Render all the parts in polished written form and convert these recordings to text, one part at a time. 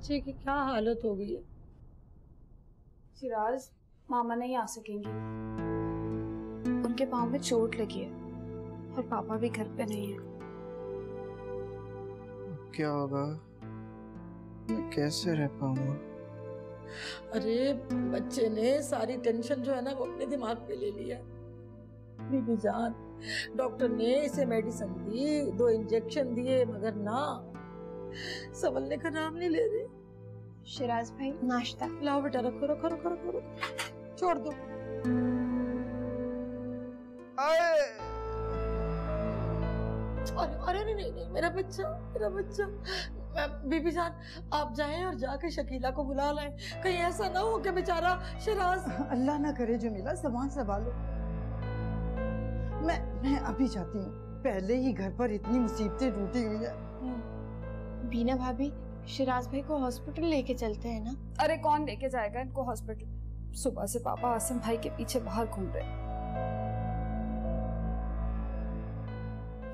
बच्चे की क्या हालत हो गई है। शिराज, मामा नहीं आ सकेंगी, उनके पाँव में चोट लगी है और पापा भी घर पे नहीं है। क्या होगा? मैं कैसे रह पाऊंगा? अरे बच्चे ने सारी टेंशन जो है ना वो अपने दिमाग पे ले लिया। बीबी जान, डॉक्टर ने इसे मेडिसिन दी, 2 इंजेक्शन दिए, मगर ना संभलने का नाम नहीं ले रही। शिराज भाई, नाश्ता लाओ बेटा, रखो रखो रखो रखो रखो, छोड़ दो। अरे अरे नहीं नहीं, मेरा बच्चा, मेरा बच्चा। बीबी जान, आप जाएं और जाके शकीला को बुला लाएं। कहीं ऐसा ना हो कि बेचारा शिराज। अल्लाह ना करे जमीला, ज़बान संभालो। मैं अभी जाती हूँ, पहले ही घर पर इतनी मुसीबतें टूटी हुई है। बीना भाभी, शिराज भाई को हॉस्पिटल लेके चलते हैं ना? अरे कौन लेके जाएगा इनको हॉस्पिटल? सुबह से पापा आसिम भाई के पीछे बाहर घूम रहे।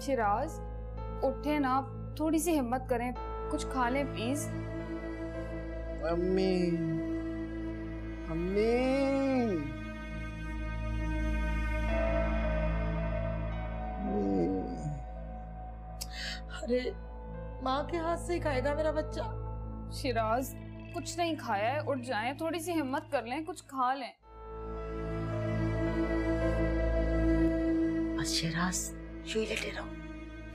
शिराज उठे ना, थोड़ी सी हिम्मत करें, कुछ खा लें प्लीज। अम्मी, अम्मी, अरे माँ के हाथ से ही खाएगा मेरा बच्चा। शिराज कुछ नहीं खाया है, उठ जाएं, थोड़ी सी हिम्मत कर लें, कुछ खा लें। बस शिराज, यूं लेटे रहो,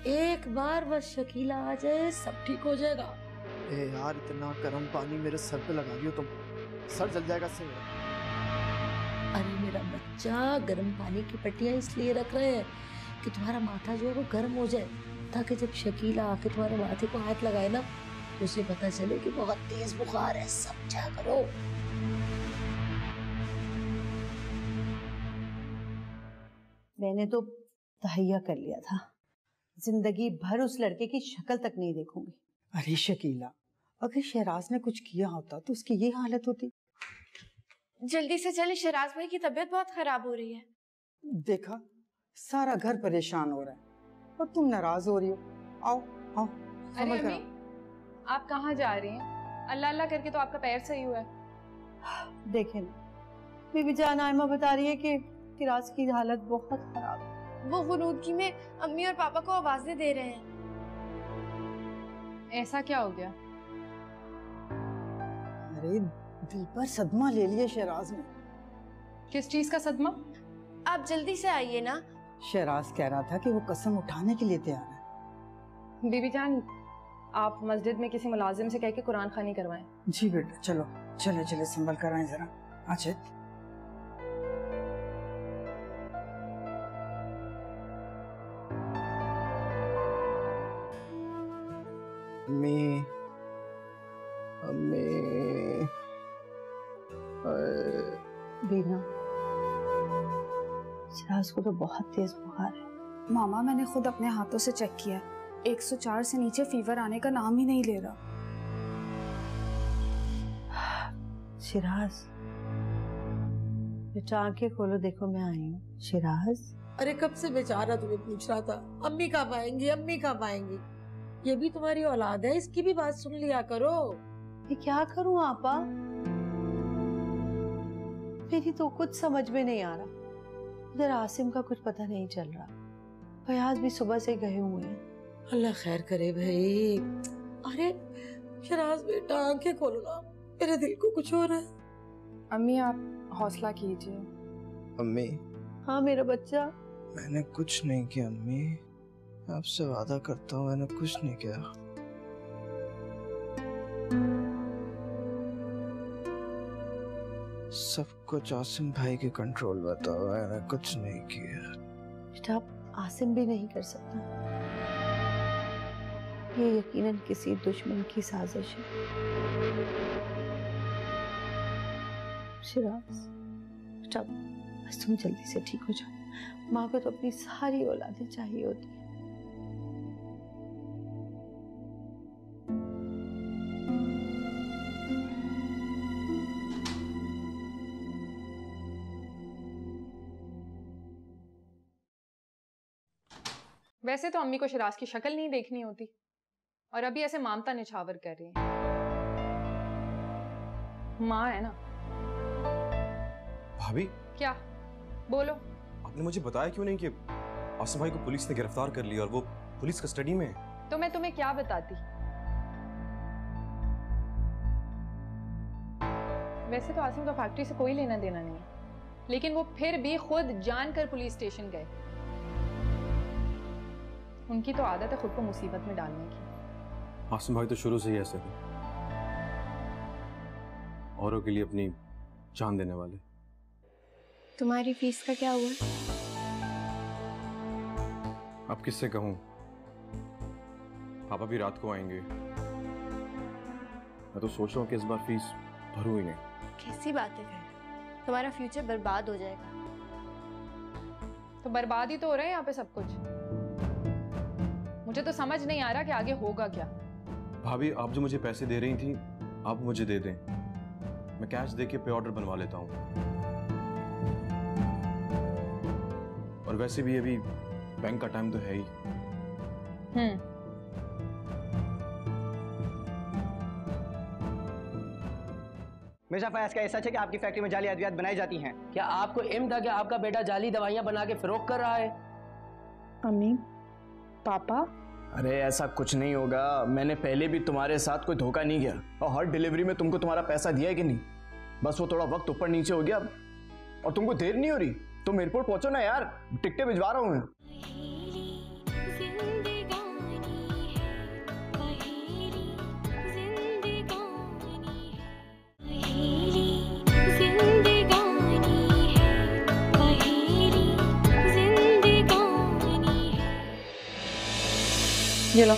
एक बार बस शकीला आ जाए सब ठीक हो जाएगा। ए यार, इतना गर्म पानी मेरे सर पे लगा दियो तुम, सर जल जाएगा इससे मेरा। अरे मेरा बच्चा, गर्म पानी की पट्टियां इसलिए रख रहे हैं कि तुम्हारा माथा जो है वो गर्म हो जाए, ताकि जब शकीला आके तुम्हारे माथे को हाथ लगाए ना, उसे पता चले कि बहुत तेज बुखार है। समझा करो। मैंने तो तहैया कर लिया था, जिंदगी भर उस लड़के की शक्ल तक नहीं देखूंगी। अरे शकीला, अगर शहराज ने कुछ किया होता तो उसकी ये हालत होती। जल्दी से चले, शिराज भाई की तबीयत बहुत खराब हो रही है। देखा, सारा घर परेशान हो रहा है और तुम नाराज हो रही हो। आओ आओ, अरे अम्मी, आप कहाँ जा रही हैं? अल्लाह अल्लाह करके तो आपका पैर सही हुआ है। देखे ना, बीबी जान आयमा बता रही है कि किराज की हालत बहुत खराब है। वो गुनूदगी में अम्मी और पापा को आवाजें दे रहे हैं। ऐसा क्या हो गया? अरे दिल पर सदमा ले लिया शहराज ने। किस चीज का सदमा? आप जल्दी से आइए ना। शहराज कह रहा था कि वो कसम उठाने के लिए तैयार है। बीबी जान, आप मस्जिद में किसी मुलाजिम से कह के कुरान खानी करवाएं। जी बेटा, चलो चले चले, संभल कर आए जरा। अच्छा, अम्मी, अम्मी, बीना, शिराज को तो बहुत तेज बुखार है। मामा, मैंने खुद अपने हाथों से चेक किया, 104 से नीचे फीवर आने का नाम ही नहीं ले रहा। शिराज बेटा, आंखें खोलो, देखो मैं आई हूँ। शिराज, अरे कब से बेचारा तुम्हें पूछ रहा था, अम्मी कब आएंगी, अम्मी कब आएंगी। ये भी तुम्हारी औलाद है, इसकी भी बात सुन लिया करो। ये क्या करूं आपा, मेरी तो कुछ समझ में नहीं आ रहा। उधर आसिम का कुछ पता नहीं चल रहा, फयाज भी सुबह से गए हुए हैं। अल्लाह खैर करे भाई। अरे शराज बेटा, आंखें खोलो ना, मेरे दिल को कुछ हो रहा है। अम्मी आप हौसला कीजिए। अम्मी, हाँ मेरा बच्चा। मैंने कुछ नहीं किया अम्मी, आपसे वादा करता हूँ मैंने कुछ नहीं किया। सब कुछ आसिम भाई के कंट्रोल में था, मैंने कुछ नहीं किया। बेटा, आसिम भी नहीं कर सकता, ये यकीनन किसी दुश्मन की साजिश है। शिराज बेटा, बस तुम जल्दी से ठीक हो जाओ। माँ को तो अपनी सारी औलादें चाहिए होती है। वैसे तो अम्मी को शिराज की शक्ल नहीं देखनी होती, और अभी ऐसे मामता निछावर कर रही हैं। माँ है ना। भाभी क्या? बोलो। आपने मुझे बताया क्यों नहीं कि आसिम भाई को पुलिस ने गिरफ्तार कर लिया और वो पुलिस कस्टडी में है? तो मैं तुम्हें क्या बताती? वैसे तो आसिम का फैक्ट्री से कोई लेना देना नहीं है, लेकिन वो फिर भी खुद जानकर पुलिस स्टेशन गए। उनकी तो आदत है खुद को मुसीबत में डालने की। आसिम भाई तो शुरू से ही ऐसे थे, औरों के लिए अपनी जान देने वाले। तुम्हारी फीस का क्या हुआ? अब किससे कहूं? पापा भी रात को आएंगे। मैं तो सोच रहा हूँ कि इस बार फीस भरूं ही नहीं। कैसी बातें कर रहे हो? तुम्हारा फ्यूचर बर्बाद हो जाएगा। तो बर्बाद ही तो हो रहा है यहाँ पे सब कुछ। मुझे तो समझ नहीं आ रहा कि आगे होगा क्या। भाभी, आप जो मुझे पैसे दे रही थी, आप मुझे दे दें। मैं कैश देके पे ऑर्डर बनवा लेता हूँ। और वैसे भी अभी बैंक का टाइम तो है ही। मिर्जा फयाज का ऐसा है कि आपकी फैक्ट्री में जाली अद्वियात बनाई जाती हैं। क्या आपको इल्म था कि आपका बेटा जाली दवाइयां बना के फरोख्त कर रहा है? अम्मी, पापा? अरे ऐसा कुछ नहीं होगा। मैंने पहले भी तुम्हारे साथ कोई धोखा नहीं किया और हर डिलीवरी में तुमको तुम्हारा पैसा दिया है कि नहीं। बस वो थोड़ा वक्त ऊपर नीचे हो गया और तुमको देर नहीं हो रही। तुम एयरपोर्ट पहुंचो ना यार, टिकटें भिजवा रहा हूं मैं। ये लो।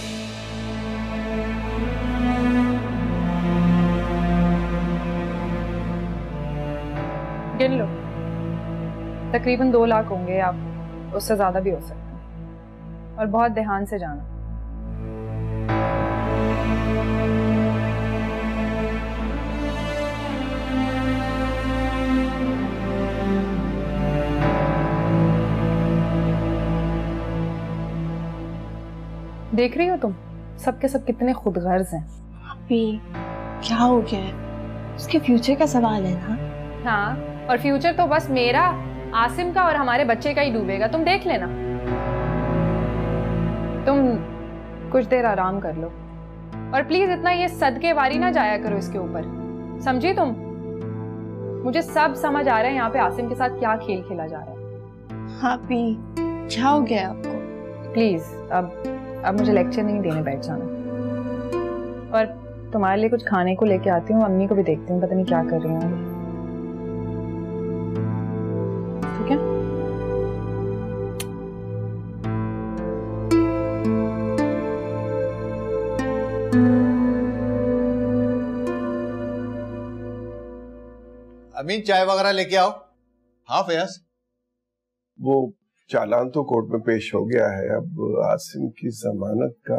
गिन लो। तकरीबन 2 लाख होंगे, आप उससे ज्यादा भी हो सकते हैं। और बहुत ध्यान से जाना। देख रही हो तुम, सबके सब कितने खुदगर्ज हैं। अभी क्या हो गया है? उसके फ्यूचर का सवाल है ना। हाँ, और फ्यूचर तो बस मेरा, आसिम का और हमारे बच्चे का ही डूबेगा। तुम देख लेना। तुम कुछ देर आराम कर लो और प्लीज इतना ये सदके वारी ना जाया करो इसके ऊपर, समझी तुम? मुझे सब समझ आ रहा है यहाँ पे आसिम के साथ क्या खेल खेला जा रहा है। हाँ भी क्या हो गया आपको? प्लीज अब मुझे लेक्चर नहीं देने बैठ जाना। और तुम्हारे लिए कुछ खाने को लेके आती हूँ, अम्मी को भी देखती हूँ, पता नहीं क्या कर रही होंगी। ठीक है? अमीन, चाय वगैरह लेके आओ। हाँ फयाज। वो चालान तो कोर्ट में पेश हो गया है, अब आसिम की जमानत का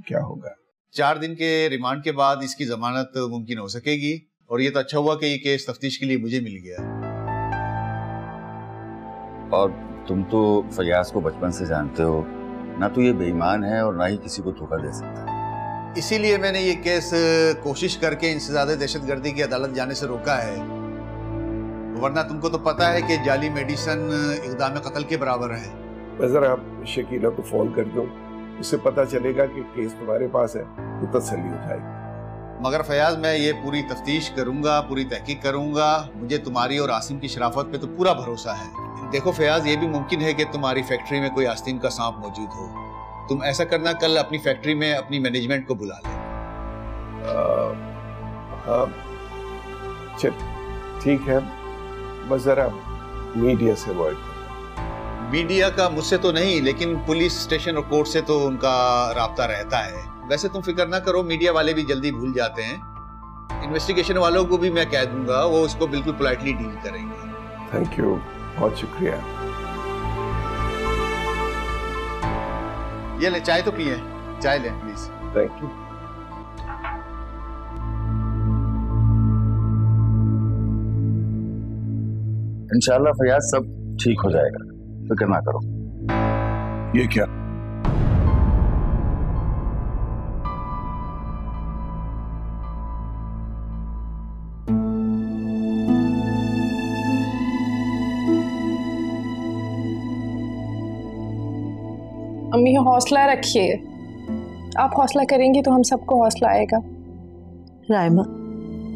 क्या होगा? 4 दिन के रिमांड के बाद इसकी जमानत मुमकिन हो सकेगी। और ये तो अच्छा हुआ कि ये केस तफ्तीश के लिए मुझे मिल गया। और तुम तो फयाज को बचपन से जानते हो, ना तो ये बेईमान है और ना ही किसी को धोखा दे सकता। इसीलिए मैंने ये केस कोशिश करके इंसदादे दहशतगर्दी की अदालत जाने से रोका है, वरना तुमको तो पता है कि जाली मेडिसिन इक़दाम कत्ल के बराबर है। मैं जरा शकीला को फोन कर दूं, उससे पता चलेगा कि केस तुम्हारे पास है तो तसल्ली उठाएगी। मगर फयाज, मैं ये पूरी तफ्तीश करूंगा, पूरी तहकीक करूंगा। मुझे तुम्हारी और आसिम की शराफत पे तो पूरा भरोसा है। देखो फयाज, ये भी मुमकिन है कि तुम्हारी फैक्ट्री में कोई आस्तीन का सांप मौजूद हो। तुम ऐसा करना, कल अपनी फैक्ट्री में अपनी मैनेजमेंट को बुला ले। हाँ चल ठीक है, बस जरा मीडिया से अवॉइड करना। मीडिया का मुझसे तो नहीं, लेकिन पुलिस स्टेशन और कोर्ट से तो उनका राब्ता रहता है। वैसे तुम फिक्र ना करो, मीडिया वाले भी जल्दी भूल जाते हैं। इन्वेस्टिगेशन वालों को भी मैं कह दूंगा, वो उसको बिल्कुल पोलाइटली डील करेंगे। थैंक यू, बहुत शुक्रिया। ये ले, चाय तो पिए, चाय लें प्लीज। Thank you. इंशाल्लाह फयाज सब ठीक हो जाएगा, फिक्र ना करो। ये क्या? अम्मी हौसला रखिए, आप हौसला करेंगी तो हम सबको हौसला आएगा। रायमा,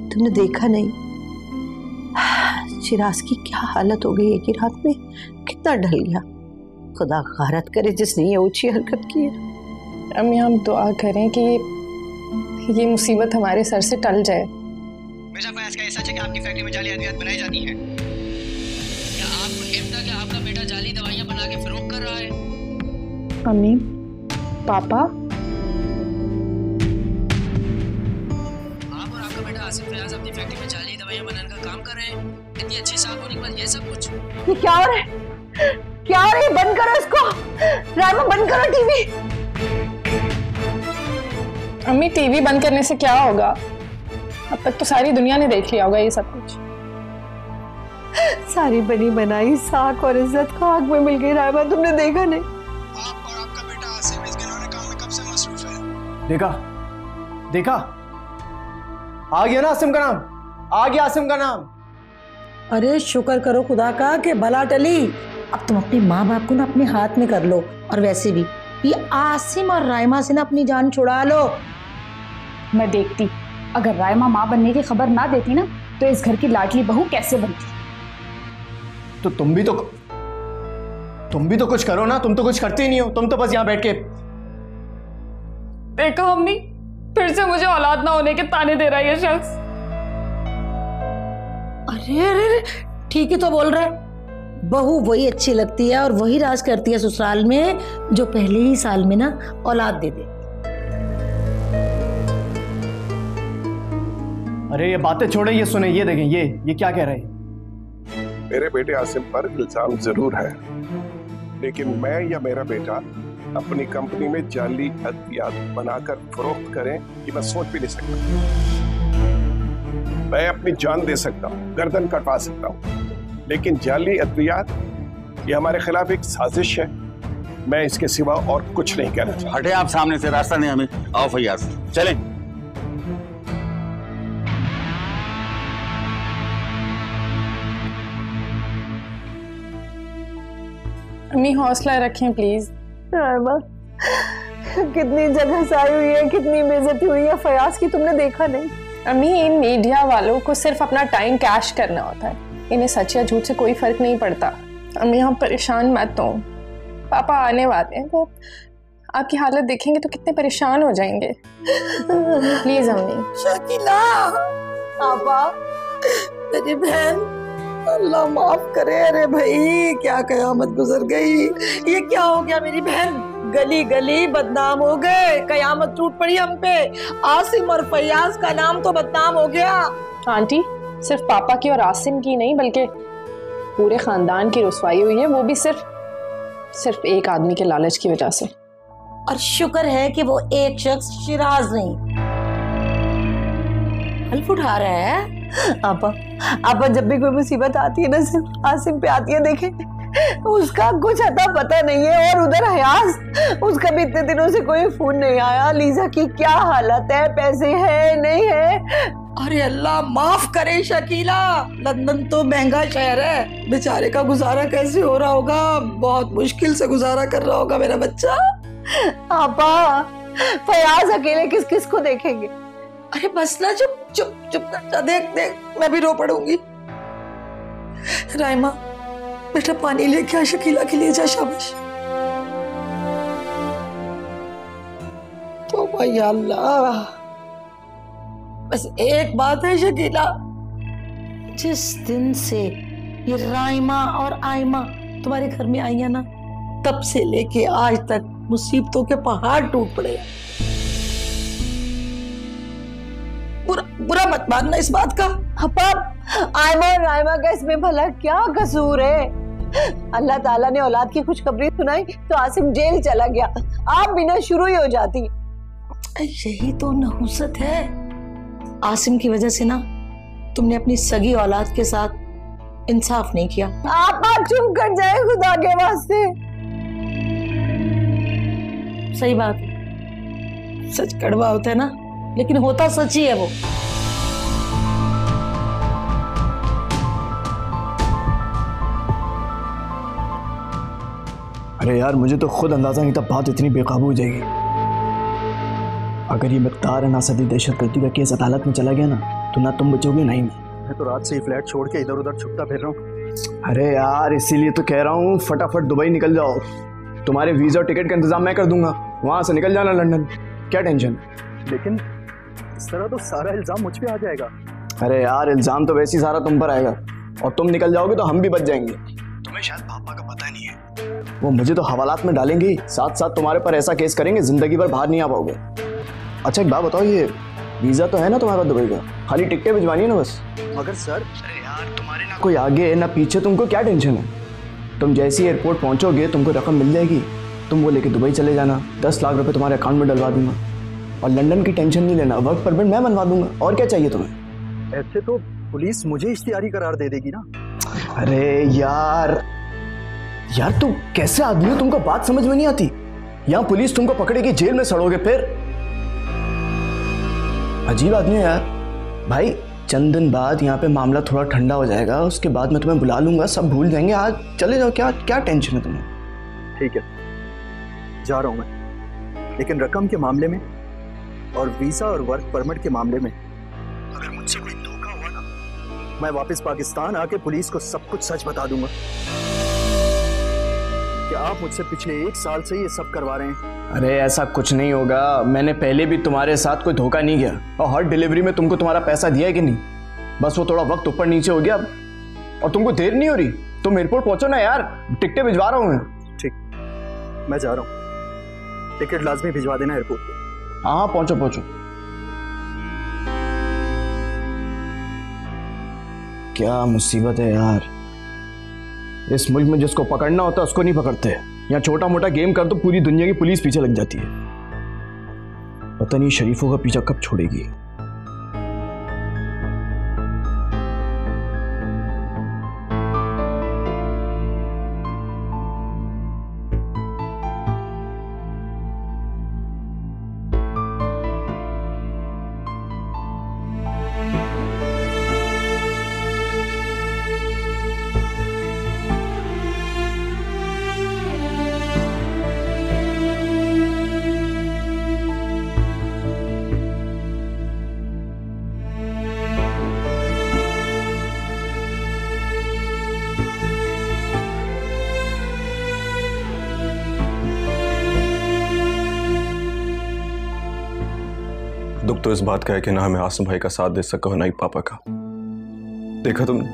तुमने देखा नहीं शिराज की क्या हालत हो गई है कि रात में कितना ढल गया। खुदा गारत करे जिसने ये ऊंची हरकत की है। अम्मी हम दुआ करें कि ये मुसीबत हमारे सर से टल जाए। मिर्जा फयाज का ऐसा है कि आपकी फैक्ट्री में जाली अद्वियात बनाई जाती हैं। क्या आपको इल्म था कि आपका बेटा जाली दवाइयां बना के फरोख्त कर रहा है? अम्मी, पापा, आप और आपका बेटा आसिफ फयाज अपनी फैक्ट्री में जाली दवाइयां बनाने का काम कर रहे हैं। इतनी अच्छी साहब होने के बाद ये सब कुछ? ये क्या हो रहा है? क्या हो रहा है? बंद करो इसको। रायमा बंद करो टीवी। अम्मी टीवी बंद करने से क्या होगा? अब तक तो सारी दुनिया ने देख लिया होगा ये सब कुछ। सारी बनी बनाई साख और इज्जत खाक में मिल गई। रायमा तुमने देखा नहीं? आप और आपका बेटा आसिफ इस घिनौने काम में कब से मसरूफ है? देखा देखा, आ गया ना आसिम का नाम, आ गया आसिम का नाम। अरे शुक्र करो खुदा का कि भला टली। अब तुम अपने माँ बाप को ना अपने हाथ में कर लो, और वैसे भी ये आसिम और रायमा से ना अपनी जान छुड़ा लो। मैं देखती, अगर रायमा माँ बनने की खबर ना देती ना तो इस घर की लाडली बहू कैसे बनती। तो तुम भी तो कुछ करो ना, तुम तो कुछ करते ही नहीं हो, तुम तो बस यहाँ बैठ के। देखो अम्मी, फिर से मुझे औलाद ना होने के ताने दे रहा है ये शख्स। अरे अरे ठीक ही तो बोल रहा है। बहू वही अच्छी लगती है और वही राज करती है ससुराल में जो पहले ही साल में ना औलाद दे दे। अरे ये बातें छोड़े, ये सुने, ये देखें, ये क्या कह रहे हैं। मेरे बेटे आसिम पर इल्जाम जरूर है, लेकिन मैं या मेरा बेटा अपनी कंपनी में जाली अद्वियात बनाकर फरोख्त करें ये मैं सोच भी नहीं सकता। मैं अपनी जान दे सकता हूँ, गर्दन कटवा सकता हूँ, लेकिन जाली अद्वियात ये हमारे खिलाफ एक साजिश है। मैं इसके सिवा और कुछ नहीं कहना चाहता। हटे आप सामने से, रास्ता नहीं हमें। आओ फैयाज चलें। अम्मी हौसला रखें प्लीज। रायमा, कितनी जगह से आई हुई है, कितनी बेइज्जती हुई है फयाज की, तुमने देखा नहीं? अम्मी इन मीडिया वालों को सिर्फ अपना टाइम कैश करना होता है, इन्हें सच या झूठ से कोई फर्क नहीं पड़ता। अम्मी आप परेशान मत हो, पापा आने वाले हैं, वो आपकी हालत देखेंगे तो कितने परेशान हो जाएंगे। प्लीज अम्मी। शकीला, पापा, मेरी बहन, अल्लाह माफ करे। अरे भाई क्या कयामत गुजर गई, ये क्या हो गया मेरी बहन? गली गली बदनाम हो गए, कयामत टूट पड़ी हम पे। आसिम और फयाज का नाम तो बदनाम हो गया। आंटी सिर्फ पापा की और आसिम की नहीं बल्कि पूरे खानदान की रुसवाई हुई है, वो भी सिर्फ एक आदमी के लालच की वजह से। और शुक्र है कि वो एक शख्स शिराज नहीं हल्फ उठा रहा है। आपा जब भी कोई मुसीबत आती है ना सिर्फ आसिम पे आती है। देखे उसका कुछ अता पता नहीं है, और उधर हयाज, उसका भी इतने दिनों से कोई फोन नहीं आया। लीजा की क्या हालत है, पैसे है नहीं है? अरे अल्लाह माफ करे शकीला, लंदन तो महंगा शहर है, बेचारे का गुजारा कैसे हो रहा होगा? बहुत मुश्किल से गुजारा कर रहा होगा मेरा बच्चा। आपा फयाज अकेले किस किस को देखेंगे? अरे बस ना, चुप चुप चुप कर जा। देख देख मैं भी रो पड़ूंगी। रायमा बेटा पानी लेके आ, शकीला के लिए जा। शाबाश। तो भाई अल्लाह, बस एक बात है शकीला, जिस दिन से ये रायमा और आयमा तुम्हारे घर में आई है ना, तब से लेके आज तक मुसीबतों के पहाड़ टूट पड़े। बुरा मत मानना इस बात का। आयमा और रायमा का इसमें भला क्या कसूर है? अल्लाह ताला ने औलाद की खुशखबरी सुनाई तो आसिम जेल चला गया, आप बिना शुरू ही हो जाती। यही तो नहुसत है। आसिम की वजह से ना तुमने अपनी सगी औलाद के साथ इंसाफ नहीं किया। आप चुप कर जाए खुदा के वास्ते। सही बात है, सच कड़वा होता है ना, लेकिन होता सच ही है वो। अरे यार मुझे तो खुद अंदाजा नहीं था बात इतनी बेकाबू हो जाएगी। अगर ये मकदार अनासदी दहशतगर्दी का केस अदालत में चला गया ना तो ना तुम बचोगे ना ही मैं तो रात से ही फ्लैट छोड़ के इधर उधर छुपता फिर रहा हूँ। अरे यार इसीलिए तो कह रहा हूँ फटाफट दुबई निकल जाओ। तुम्हारे वीजा और टिकट का इंतजाम मैं कर दूंगा, वहां से निकल जाना लंदन। क्या टेंशन? लेकिन इस तरह तो सारा इल्जाम मुझ पे आ जाएगा। अरे यार इल्जाम तो वैसे ही सारा तुम पर आएगा और तुम निकल जाओगे तो हम भी बच जाएंगे। तुम्हें शायद पापा का पता नहीं है, वो मुझे तो हवालात में डालेंगे ही, साथ साथ तुम्हारे पर ऐसा केस करेंगे जिंदगी भर बाहर नहीं आ पाओगे। अच्छा एक बात बताओ, ये वीजा तो है ना तुम्हारे पास दुबई का, खाली टिकटें भिजवानी है ना बस। मगर सर अरे यार तुम्हारे ना कोई आगे ना पीछे, तुमको क्या टेंशन है? तुम जैसे ही एयरपोर्ट पहुंचोगे तुमको रकम मिल जाएगी, तुम वो लेके दुबई चले जाना, 10 लाख रुपए तुम्हारे अकाउंट में डलवा दूंगा और लंदन की टेंशन नहीं लेना, वर्क परमिट मैं बनवा दूंगा। और क्या चाहिए तुम्हें? ऐसे तो पुलिस मुझे इश्तिहारी करार दे देगी ना। अरे यार तुम कैसे आदमी हो, तुमको बात समझ में नहीं आती? यहाँ पुलिस तुमको पकड़ेगी, जेल में सड़ोगे, फिर अजीब आदमी है यार। भाई चंद दिन बाद यहाँ पे मामला थोड़ा ठंडा हो जाएगा, उसके बाद मैं तुम्हें बुला लूंगा, सब भूल जाएंगे। आज चले जाओ, क्या टेंशन है तुम्हें? ठीक है जा रहा हूं मैं, लेकिन रकम के मामले में और वीजा और वर्क परमिट के मामले में अगर मुझसे कोई धोखा हुआ ना, मैं वापस पाकिस्तान आके पुलिस को सब कुछ सच बता दूंगा कि आप मुझसे पिछले 1 साल से ये सब करवा रहे हैं। अरे ऐसा कुछ नहीं होगा, मैंने पहले भी तुम्हारे साथ कोई धोखा नहीं किया और हर डिलीवरी में तुमको तुम्हारा पैसा दिया है कि नहीं? बस वो थोड़ा वक्त ऊपर नीचे हो गया और तुमको देर नहीं हो रही, तुम एयरपोर्ट पहुंचो ना यार, टिकटें भिजवा रहा हूं मैं। ठीक, मैं जा रहा हूं, टिकट लाजमी भिजवा देना एयरपोर्ट पे। हाँ पहुंचो। क्या मुसीबत है यार, इस मुल्क में जिसको पकड़ना होता है उसको नहीं पकड़ते। यहाँ छोटा मोटा गेम कर तो पूरी दुनिया की पुलिस पीछे लग जाती है। पता नहीं शरीफों का पीछा कब छोड़ेगी। दुख तो इस बात का है कि ना मैं आसिम भाई का साथ दे सका और ना ही पापा का। देखा तुमने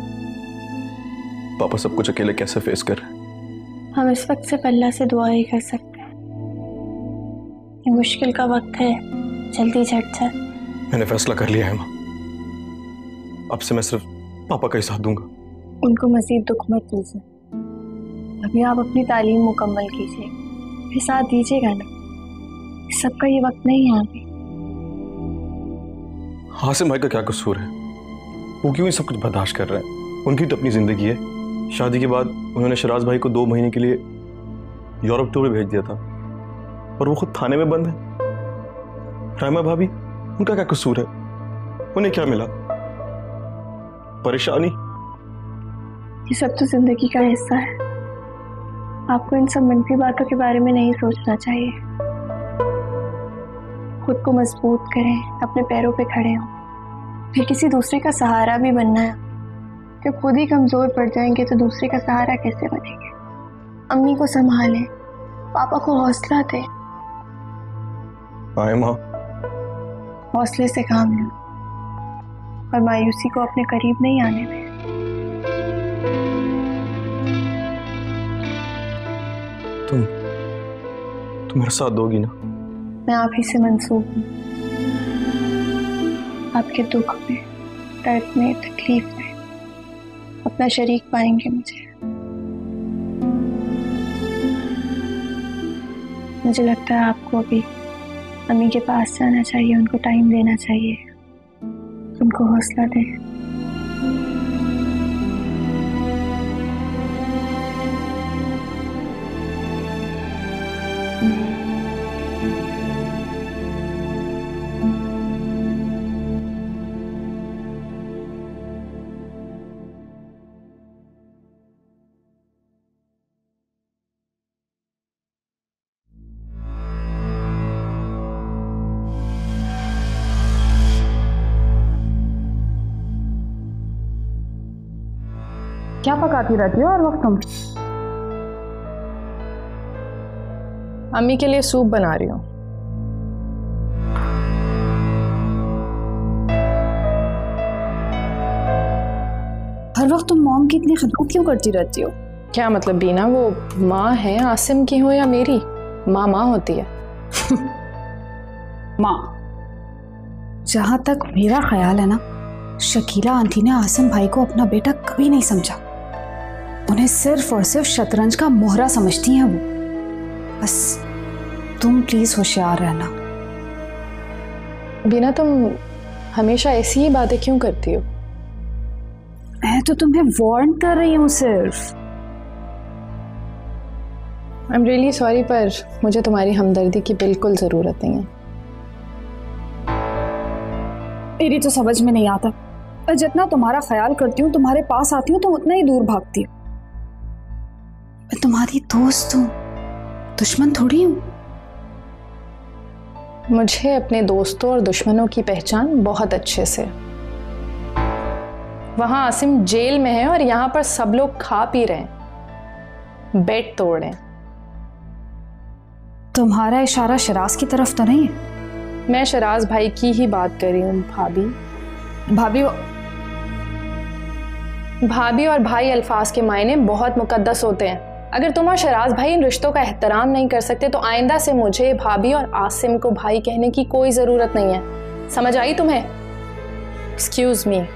पापा सब कुछ अकेले कैसे फेस कर रहे हैं। हम इस वक्त सिर्फ अल्लाह से दुआ ही कर सकते हैं। ये मुश्किल का वक्त है, जल्दी झट से। मैंने फैसला कर लिया है माँ, अब से मैं सिर्फ पापा का ही साथ दूंगा। उनको मजीद दुख मत दीजिए, अभी आप अपनी तालीम मुकम्मल कीजिए, फिर साथ दीजिएगा ना। इस सब का ये वक्त नहीं है अभी। आसिम भाई का क्या कसूर है? वो क्यों ये सब कुछ बर्दाश्त कर रहे हैं? उनकी तो अपनी जिंदगी है। शादी के बाद उन्होंने शराज भाई को 2 महीने के लिए यूरोप टूर भेज दिया था और वो खुद थाने में बंद है। रायमा भाभी, उनका क्या कसूर है? उन्हें क्या मिला? परेशानी? ये सब तो जिंदगी का हिस्सा है। आपको इन सब मनफी बातों के बारे में नहीं सोचना चाहिए। खुद को मजबूत करें, अपने पैरों पे खड़े हों, फिर किसी दूसरे का सहारा भी बनना है। जब खुद ही कमजोर पड़ जाएंगे तो दूसरे का सहारा कैसे बनेंगे? अम्मी को संभालें, पापा को हौसला दें। माँ, हौसले से काम लो और मायूसी को अपने करीब नहीं आने दें। तुम मेरा साथ दोगी ना? मैं आप ही से मंसूब हूँ। आपके दुख में, दर्द में, तकलीफ में अपना शरीक पाएंगे मुझे लगता है आपको अभी अम्मी के पास जाना चाहिए, उनको टाइम देना चाहिए, उनको हौसला दें। क्या पकाती रहती हो हर वक्त तुम? अम्मी के लिए सूप बना रही हूँ। हर वक्त तुम मॉम की इतनी खिदमत क्यों करती रहती हो? क्या मतलब बीना, वो माँ है, आसिम की हो या मेरी? माँ माँ होती है। माँ, जहां तक मेरा ख्याल है ना, शकीला आंटी ने आसिम भाई को अपना बेटा कभी नहीं समझा। उन्हें सिर्फ और सिर्फ शतरंज का मोहरा समझती हैं वो। बस तुम प्लीज होशियार रहना। बीना, तुम हमेशा ऐसी ही बातें क्यों करती हो? मैं तो तुम्हें वार्न कर रही हूँ सिर्फ। आई एम रियली सॉरी, पर मुझे तुम्हारी हमदर्दी की बिल्कुल जरूरत नहीं है। मेरी तो समझ में नहीं आता, और जितना तुम्हारा ख्याल करती हूँ, तुम्हारे पास आती हूँ, तुम उतना ही दूर भागती हो। मैं तुम्हारी दोस्त हूँ, दुश्मन थोड़ी हूँ। मुझे अपने दोस्तों और दुश्मनों की पहचान बहुत अच्छे से। वहां आसिम जेल में है और यहाँ पर सब लोग खा पी रहे हैं, बेड तोड़ रहे हैं। तुम्हारा इशारा शराज की तरफ तो नहीं है? मैं शराज भाई की ही बात कर रही हूँ भाभी। भाभी और भाई अल्फाज के मायने बहुत मुकद्दस होते हैं। अगर तुम और शराज भाई इन रिश्तों का एहतराम नहीं कर सकते तो आइंदा से मुझे भाभी और आसिम को भाई कहने की कोई जरूरत नहीं है। समझ आई तुम्हें? Excuse me.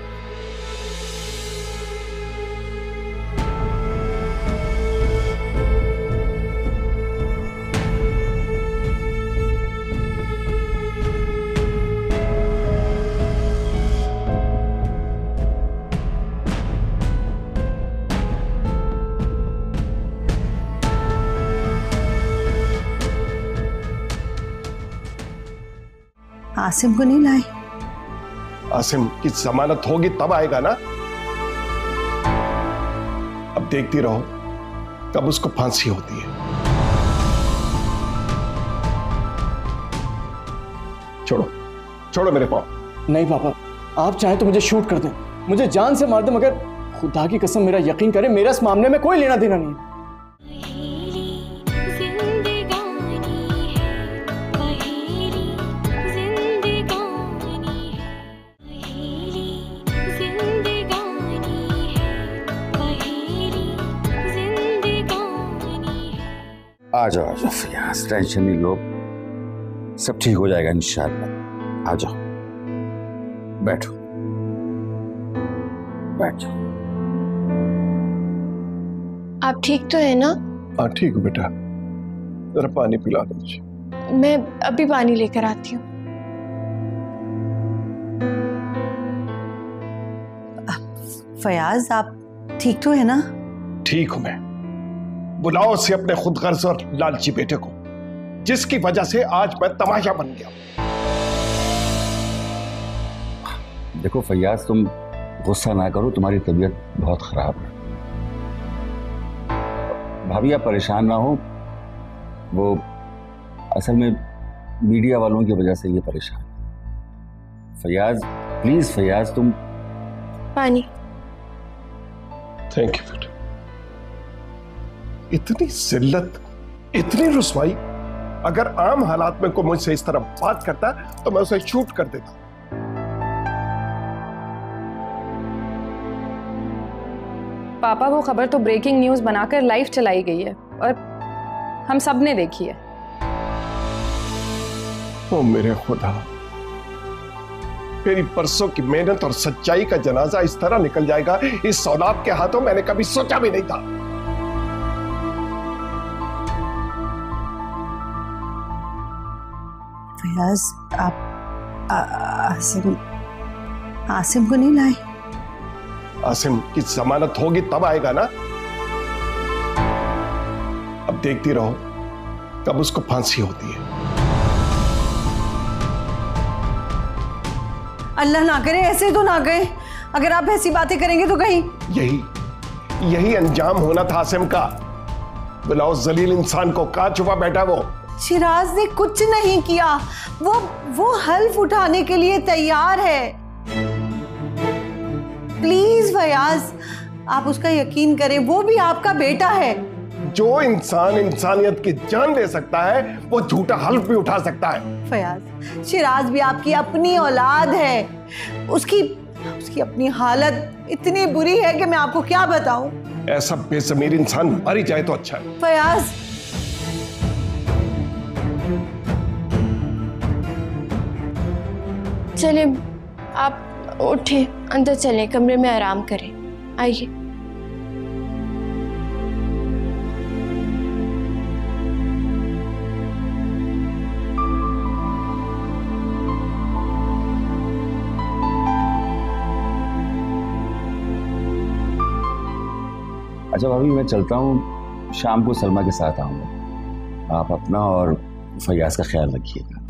आसिम को नहीं लाए? आसिम की जमानत होगी तब आएगा ना। अब देखती रहो कब उसको फांसी होती है। छोड़ो छोड़ो मेरे पाँव। नहीं पापा, आप चाहे तो मुझे शूट कर दें, मुझे जान से मार दें, मगर खुदा की कसम मेरा यकीन करें, मेरा इस मामले में कोई लेना देना नहीं है। आ जाओ फयाज, टेंशन नहीं लो, सब ठीक हो जाएगा इंशाअल्लाह। आ जाओ, बैठो बैठो। आप ठीक तो है ना? हाँ ठीक हूँ बेटा, जरा पानी पिला दो मुझे। मैं अभी पानी लेकर आती हूँ। फयाज, आप ठीक तो है ना? ठीक हूं मैं। बुलाओ से अपने खुदगर्ज और लालची बेटे को, जिसकी वजह से आज मैं तमाशा बन गया। देखो फयाज, तुम गुस्सा ना करो, तुम्हारी तबीयत बहुत खराब है। भाभी आप परेशान ना हो, वो असल में मीडिया वालों की वजह से ये परेशान। फयाज प्लीज, फयाज तुम पानी। थैंक यू बेटा। इतनी जिल्लत, इतनी रुसवाई, अगर आम हालात में कोई मुझसे इस तरह बात करता तो मैं उसे शूट कर देता। पापा, वो खबर तो ब्रेकिंग न्यूज बनाकर लाइव चलाई गई है और हम सब ने देखी है। ओ मेरे खुदा, मेरी परसों की मेहनत और सच्चाई का जनाजा इस तरह निकल जाएगा इस औलाद के हाथों, मैंने कभी सोचा भी नहीं था। फयाज, आप आसिम को नहीं लाए? आसिम की जमानत होगी तब आएगा ना। अब देखती रहो कब उसको फांसी होती है। अल्लाह ना करे, ऐसे तो ना गए। अगर आप ऐसी बातें करेंगे तो कहीं यही अंजाम होना था आसिम का। बुलाओ जलील इंसान को, कहाँ छुपा बैठा वो? शिराज ने कुछ नहीं किया, वो हल्फ उठाने के लिए तैयार है। प्लीज फयाज, आप उसका यकीन करें, वो भी आपका बेटा है। जो इंसान इंसानियत की जान दे सकता है वो झूठा हल्फ भी उठा सकता है। फयाज, शिराज भी आपकी अपनी औलाद है। उसकी अपनी हालत इतनी बुरी है कि मैं आपको क्या बताऊं। ऐसा बेज़मीर इंसान मर ही जाए तो अच्छा है। फयाज, चले आप उठे, अंदर चलें, कमरे में आराम करें। आइए। अच्छा भाभी, मैं चलता हूँ, शाम को सलमा के साथ आऊंगा। आप अपना और फयाज का ख्याल रखिएगा।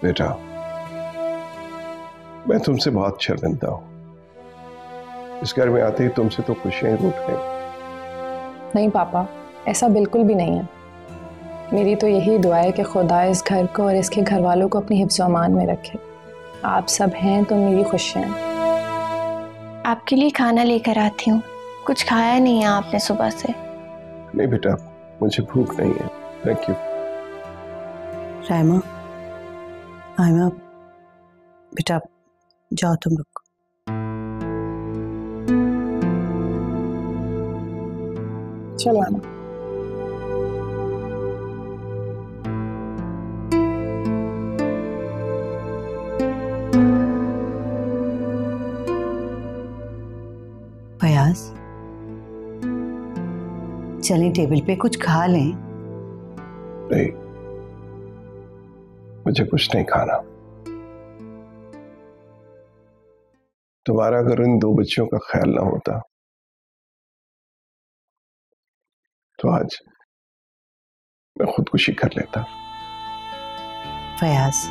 बेटा, मैं तुमसे बहुत शर्मिंदा हूं। इस घर में आते ही तुमसे तो खुशियां रूठ गई। नहीं पापा, ऐसा बिल्कुल भी नहीं है। मेरी तो यही दुआ है कि खुदा इस घर को और इसके घर वालों को अपनी हिफ्ज़ अमान में रखे। आप सब हैं तो मेरी खुशियाँ हैं। आपके लिए खाना लेकर आती हूँ। कुछ खाया नहीं है आपने सुबह से? नहीं बेटा, मुझे भूख नहीं है, थैंक यू। रायमा, आयमा, बेटा जाओ तुम लोग। चलो आना। फयाज, चलें टेबल पे कुछ खा लें। नहीं, मुझे कुछ नहीं खाना। तुम्हारा अगर इन दो बच्चों का ख्याल ना होता तो आज मैं खुदकुशी कर लेता। फयाज,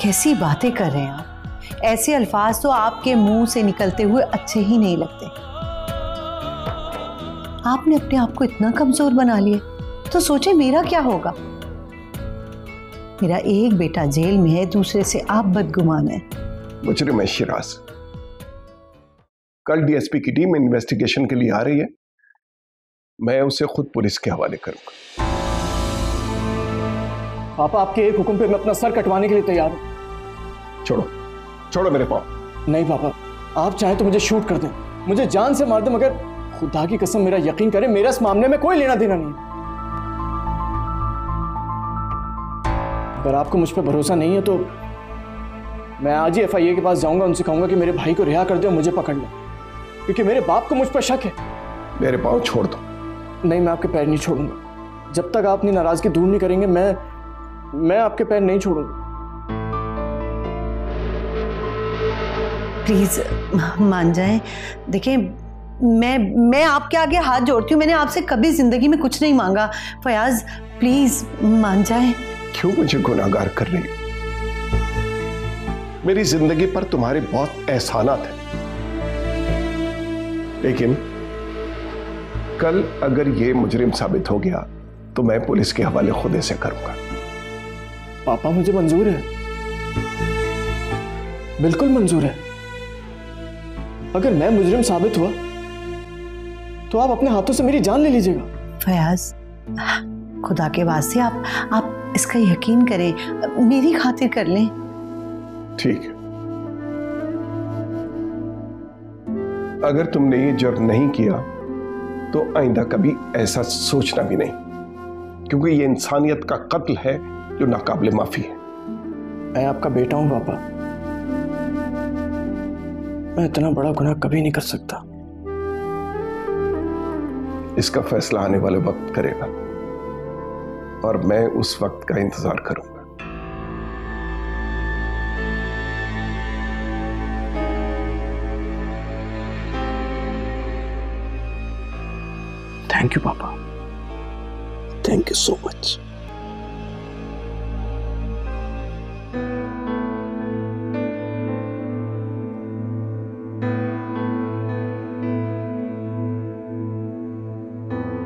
कैसी बातें कर रहे हैं आप? ऐसे अल्फाज तो आपके मुंह से निकलते हुए अच्छे ही नहीं लगते। आपने अपने आप को इतना कमजोर बना लिया तो सोचे मेरा क्या होगा। मेरा एक बेटा जेल में है, दूसरे से आप बदगुमान हैं। मुजरिम है शिराज। कल डीएसपी की टीम इन्वेस्टिगेशन के लिए आ रही है। मैं उसे खुद पुलिस के हवाले करूंगा। पापा, आपके एक हुक्म पे मैं अपना सर कटवाने के लिए तैयार हूं। छोड़ो, छोड़ो मेरे पाँव। नहीं पापा, आप चाहें तो मुझे शूट कर दें, मुझे जान से मार दें, मगर खुदा की कसम मेरा यकीन करें, मेरा इस मामले में कोई लेना देना नहीं। अगर आपको मुझ पर भरोसा नहीं है तो मैं आज ही FIA के पास जाऊंगा, उनसे कहूंगा कि मेरे भाई को रिहा कर दे और मुझे पकड़ ले, क्योंकि मेरे बाप को मुझ पर शक है। मेरे पाँव छोड़ दो। नहीं, मैं आपके पैर नहीं छोड़ूंगा। जब तक आप अपनी नाराजगी दूर नहीं करेंगे मैं आपके पैर नहीं छोड़ूंगा। प्लीज मान जाएं। देखिए, मैं आपके आगे हाथ जोड़ती हूँ। मैंने आपसे कभी जिंदगी में कुछ नहीं मांगा। फयाज, प्लीज मान जाएं। क्यों मुझे गुनाहगार कर रही हो? मेरी जिंदगी पर तुम्हारे बहुत एहसानात हैं, लेकिन कल अगर ये मुजरिम साबित हो गया तो मैं पुलिस के हवाले खुद से करूंगा। पापा, मुझे मंजूर है, बिल्कुल मंजूर है। अगर मैं मुजरिम साबित हुआ तो आप अपने हाथों से मेरी जान ले लीजिएगा। फयाज, खुदा के वास्ते आप इसका यकीन करें, मेरी खातिर कर लें। ठीक है, अगर तुमने ये जुर्म नहीं किया तो आइंदा कभी ऐसा सोचना भी नहीं, क्योंकि ये इंसानियत का कत्ल है जो नाकाबिले माफी है। मैं आपका बेटा हूं पापा, मैं इतना बड़ा गुनाह कभी नहीं कर सकता। इसका फैसला आने वाले वक्त करेगा और मैं उस वक्त का इंतजार करूंगा। थैंक यू पापा, थैंक यू सो मच।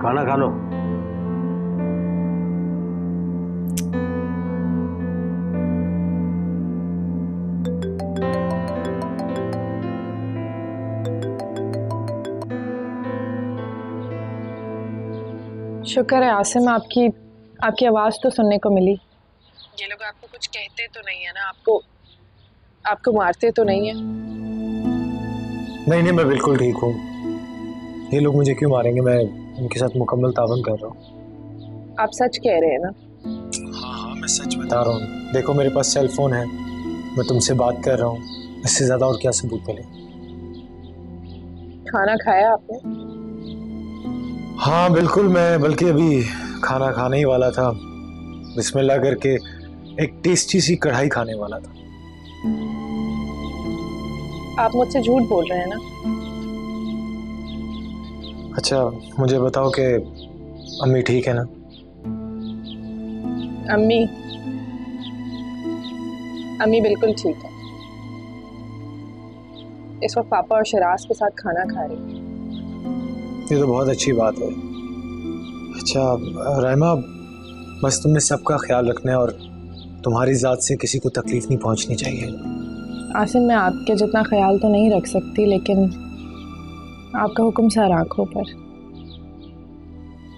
खाना खा लो। शुक्र है आसिम, आपकी आवाज़ तो सुनने को मिली। ये लोग आपको कुछ कहते तो नहीं है ना, आपको मारते तो नहीं है? नहीं, मैं बिल्कुल ठीक हूँ। ये लोग मुझे क्यों मारेंगे? मैं उनके साथ मुकम्मल तावन कर रहा हूँ। आप सच कह रहे हैं ना? हाँ, मैं सच बता रहा हूँ। देखो मेरे पास सेल फोन है, मैं तुमसे बात कर रहा हूँ, इससे ज़्यादा और क्या सबूत मिले? खाना खाया आपने? हाँ बिल्कुल, मैं बल्कि अभी खाना खाने ही वाला था। बिस्मिल्लाह करके एक टेस्टी सी कढ़ाई खाने वाला था। आप मुझसे झूठ बोल रहे हैं ना? अच्छा मुझे बताओ कि अम्मी ठीक है ना? अम्मी बिल्कुल ठीक है। इस वक्त पापा और शराज के साथ खाना खा रही है। ये तो बहुत अच्छी बात है। अच्छा रहमा, बस तुमने सबका ख्याल रखना है और तुम्हारी ज़ात से किसी को तकलीफ नहीं पहुंचनी चाहिए। आसिम, मैं आपके जितना ख्याल तो नहीं रख सकती, लेकिन आपका हुक्म सर आंखों पर।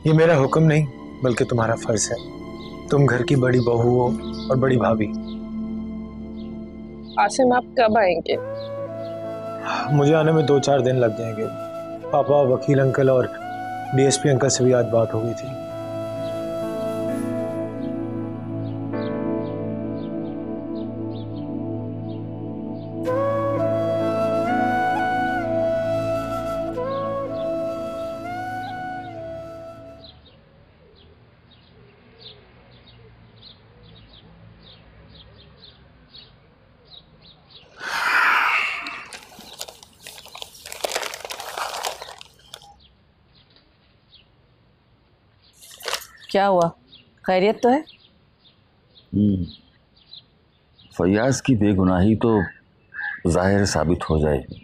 ये मेरा हुक्म नहीं बल्कि तुम्हारा फर्ज है। तुम घर की बड़ी बहू हो और बड़ी भाभी। आसिम, आप कब आएंगे? मुझे आने में 2-4 दिन लग जाएंगे। पापा, वकील अंकल और डीएसपी अंकल से भी आज बात हो गई थी। क्या हुआ, खैरियत तो है? फयाज की बेगुनाही तो जाहिर साबित हो जाएगी,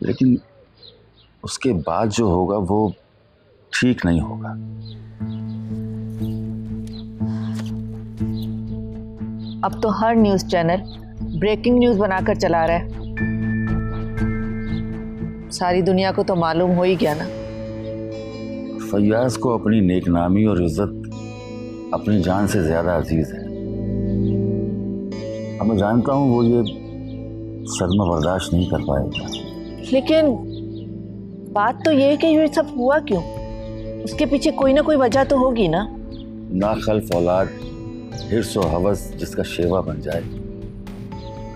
लेकिन उसके बाद जो होगा वो ठीक नहीं होगा। अब तो हर न्यूज़ चैनल ब्रेकिंग न्यूज़ बनाकर चला रहा है। सारी दुनिया को तो मालूम हो ही गया ना। फयाज को अपनी नेकनामी और इज्जत अपनी जान से ज्यादा अजीज है। अब मैं जानता हूं वो ये सदमा बर्दाश्त नहीं कर पाएगा। लेकिन बात तो ये है कि ये सब हुआ क्यों? उसके पीछे कोई ना कोई वजह तो होगी ना। नाखल्फ औलाद हिर्स और हवस जिसका शेवा बन जाए,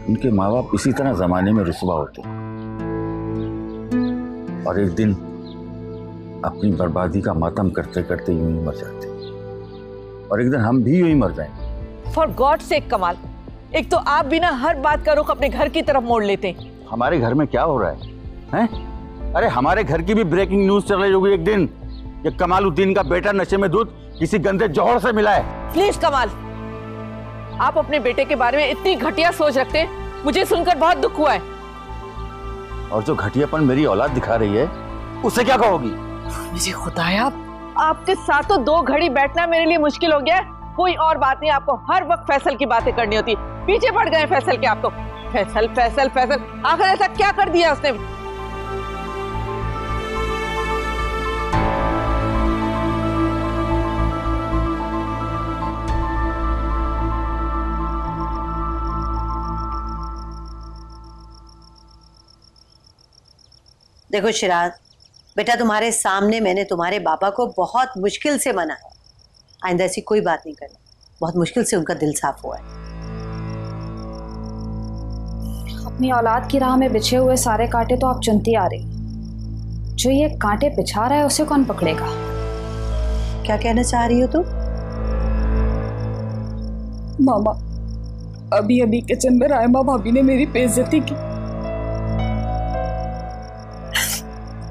उनके माँ बाप इसी तरह जमाने में रुसवा होते और एक दिन अपनी बर्बादी का मातम करते करते यूं ही मर जाते, और एक दिन हम भी यूं ही मर जाएंगे। फॉर गॉड सेक कमाल, एक तो आप बिना हर बात का रुख अपने घर की तरफ मोड़ लेते। हमारे घर में क्या हो रहा है? अरे हमारे घर की भी ब्रेकिंग न्यूज चल रही होगी एक दिन कि कमालुद्दीन का बेटा नशे में दूध किसी गंदे जौहर से मिला है। प्लीज कमाल, आप अपने बेटे के बारे में इतनी घटिया सोच रखते हैं, मुझे सुनकर बहुत दुख हुआ है। और जो घटियापन मेरी औलाद दिखा रही है उसे क्या कहोगी? मुझे खुदाया, आपके साथ तो 2 घड़ी बैठना मेरे लिए मुश्किल हो गया। कोई और बात नहीं, आपको हर वक्त फैसल की बातें करनी होती। पीछे पड़ गए फैसल के आप तो। फैसल फैसल फैसल, आखिर ऐसा क्या कर दिया उसने? देखो शिराज बेटा, तुम्हारे सामने मैंने तुम्हारे बाबा को बहुत मुश्किल से मनाया। आइंदा ऐसी कोई बात नहीं करना। बहुत मुश्किल से उनका दिल साफ हुआ है। अपनी औलाद की राह में बिछे हुए सारे कांटे तो आप चुनती आ रही, जो ये कांटे बिछा रहा है उसे कौन पकड़ेगा? क्या कहना चाह रही हो तुम? मामा, अभी अभी किचन में रायमा भाभी ने मेरी बेइज्जती की।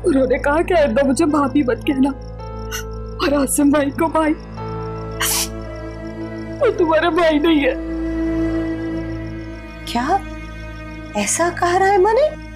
उन्होंने कहा कि आइंदा मुझे भाभी मत कहना और आसिम भाई को भाई। वो तुम्हारा भाई नहीं है। क्या ऐसा कहा रायमा ने?